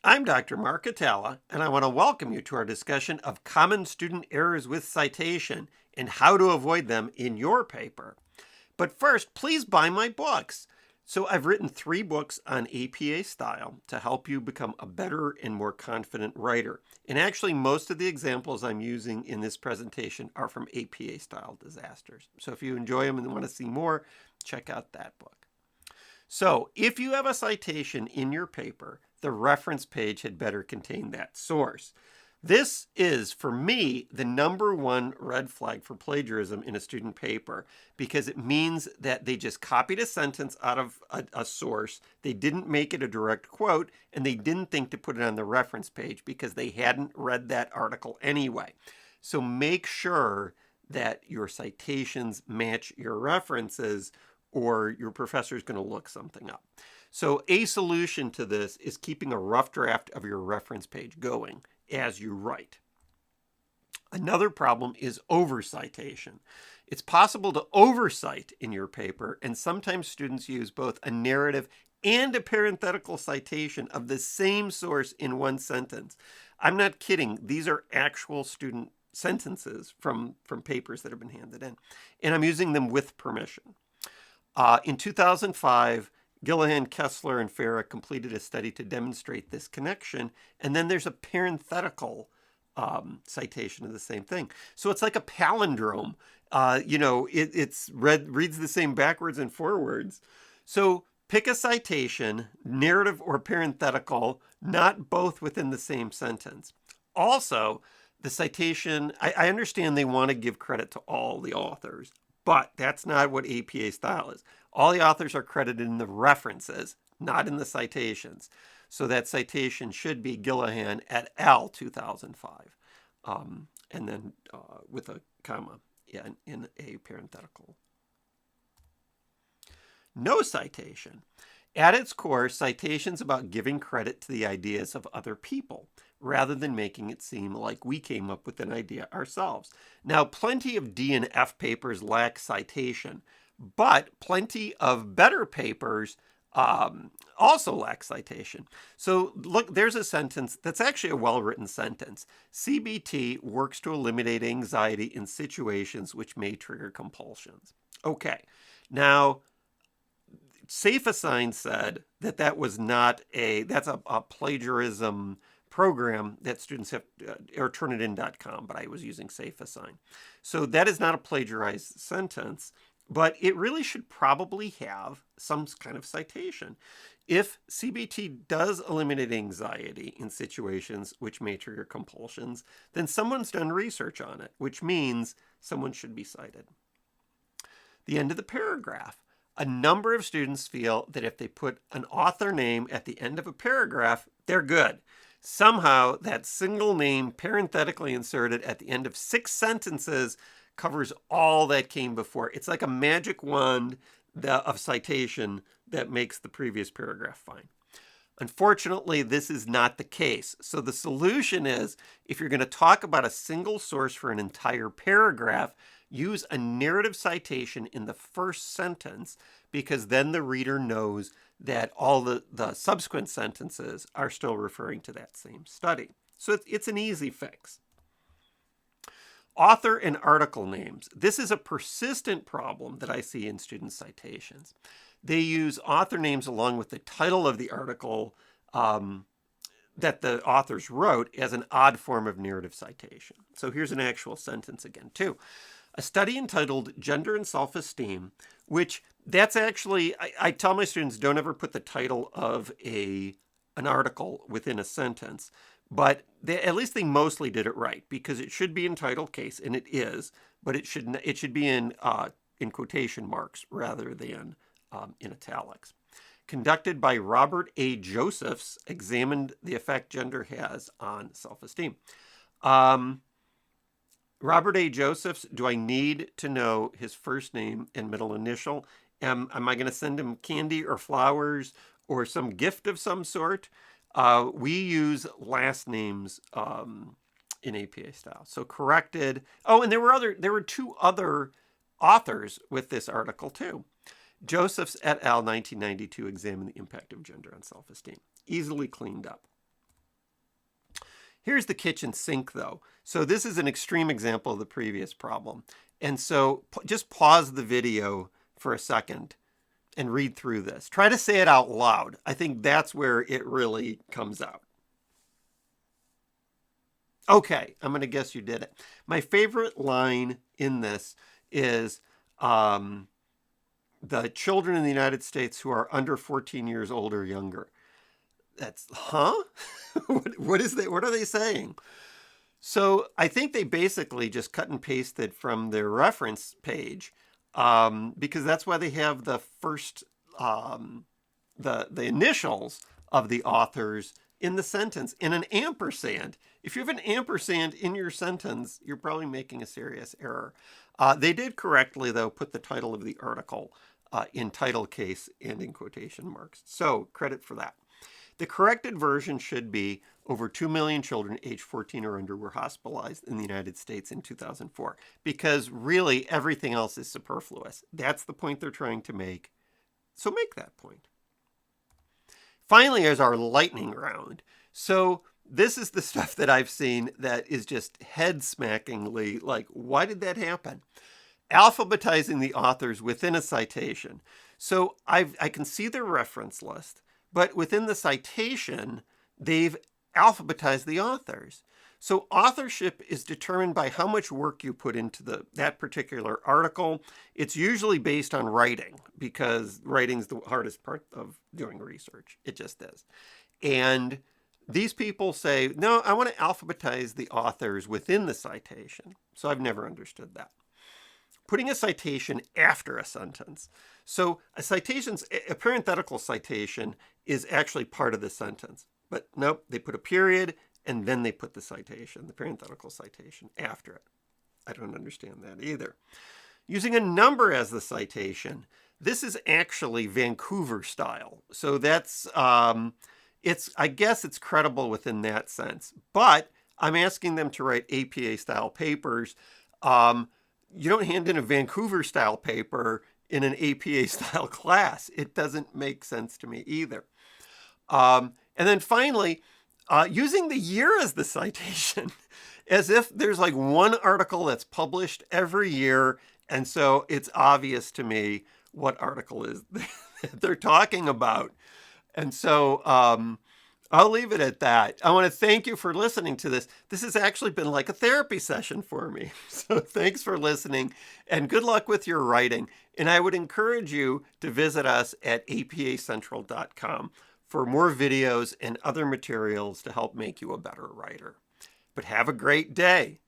I'm Dr. Mark Hatala, and I want to welcome you to our discussion of common student errors with citation and how to avoid them in your paper. But first, please buy my books. So I've written 3 books on APA style to help you become a better and more confident writer. And actually, most of the examples I'm using in this presentation are from APA style disasters. So if you enjoy them and want to see more, check out that book. So if you have a citation in your paper, the reference page had better contain that source. This is, for me, the #1 red flag for plagiarism in a student paper because it means that they just copied a sentence out of a source, they didn't make it a direct quote, and they didn't think to put it on the reference page because they hadn't read that article anyway. So make sure that your citations match your references, or your professor is going to look something up. So a solution to this is keeping a rough draft of your reference page going as you write. Another problem is overcitation. It's possible to overcite in your paper, and sometimes students use both a narrative and a parenthetical citation of the same source in one sentence. I'm not kidding. These are actual student sentences from papers that have been handed in, and I'm using them with permission. In 2005, Gillihan, Kessler, and Farah completed a study to demonstrate this connection. And then there's a parenthetical citation of the same thing. So it's like a palindrome. It's reads the same backwards and forwards. So pick a citation, narrative or parenthetical, not both within the same sentence. Also, the citation, I understand they want to give credit to all the authors, but that's not what APA style is. All the authors are credited in the references, not in the citations. So that citation should be Gillihan et al. 2005, and then with a comma in a parenthetical. No citation. At its core, citation's about giving credit to the ideas of other people, rather than making it seem like we came up with an idea ourselves. Now, plenty of D and F papers lack citation, but plenty of better papers also lack citation. So look, there's a sentence that's actually a well-written sentence. CBT works to eliminate anxiety in situations which may trigger compulsions. Okay, now SafeAssign said that was not that's a plagiarism program that students have, or turnitin.com, but I was using SafeAssign. So that is not a plagiarized sentence, but it really should probably have some kind of citation. If CBT does eliminate anxiety in situations which may trigger compulsions, then someone's done research on it, which means someone should be cited. The end of the paragraph. A number of students feel that if they put an author name at the end of a paragraph, they're good. Somehow, that single name parenthetically inserted at the end of 6 sentences covers all that came before. It's like a magic wand of citation that makes the previous paragraph fine. Unfortunately, this is not the case. So the solution is, if you're going to talk about a single source for an entire paragraph, use a narrative citation in the first sentence, because then the reader knows that all the subsequent sentences are still referring to that same study. So it's an easy fix. Author and article names. This is a persistent problem that I see in student citations. They use author names along with the title of the article that the authors wrote as an odd form of narrative citation. So here's an actual sentence again, too. A study entitled Gender and Self-Esteem, which that's actually, I tell my students, don't ever put the title of an article within a sentence, but at least they mostly did it right, because it should be in title case, and it is, but it should be in quotation marks rather than in italics. Conducted by Robert A. Josephs, examined the effect gender has on self-esteem. Robert A. Josephs, do I need to know his first name and middle initial? Am I going to send him candy or flowers or some gift of some sort? We use last names in APA style. So corrected. Oh, and there were 2 other authors with this article too. Josephs et al. 1992 examined the impact of gender on self-esteem. Easily cleaned up. Here's the kitchen sink, though. So this is an extreme example of the previous problem. And so just pause the video for a second and read through this. Try to say it out loud. I think that's where it really comes out. Okay, I'm going to guess you did it. My favorite line in this is the children in the United States who are under 14 years old or younger. That's, huh? What are they saying? So I think they basically just cut and pasted from their reference page, because that's why they have the first, the initials of the authors in the sentence in an ampersand. If you have an ampersand in your sentence, you're probably making a serious error. They did correctly, though, put the title of the article in title case and in quotation marks. So credit for that. The corrected version should be over 2 million children aged 14 or under were hospitalized in the United States in 2004, because really everything else is superfluous. That's the point they're trying to make. So make that point. Finally, is our lightning round. So this is the stuff that I've seen that is just head-smackingly like, why did that happen? Alphabetizing the authors within a citation. So I can see their reference list, but within the citation, they've alphabetized the authors. So authorship is determined by how much work you put into that particular article. It's usually based on writing, because writing's the hardest part of doing research. It just is. And these people say, no, I want to alphabetize the authors within the citation. So I've never understood that. Putting a citation after a sentence. So a parenthetical citation is actually part of the sentence. But nope, they put a period and then they put the citation, the parenthetical citation, after it. I don't understand that either. Using a number as the citation. This is actually Vancouver style. So that's, I guess it's credible within that sense. But I'm asking them to write APA style papers. You don't hand in a Vancouver style paper in an APA style class. It doesn't make sense to me either. And then finally, using the year as the citation, as if there's like one article that's published every year. And so it's obvious to me what article is they're talking about. And so I'll leave it at that. I want to thank you for listening to this. This has actually been like a therapy session for me. So thanks for listening and good luck with your writing. And I would encourage you to visit us at apacentral.com for more videos and other materials to help make you a better writer. But have a great day.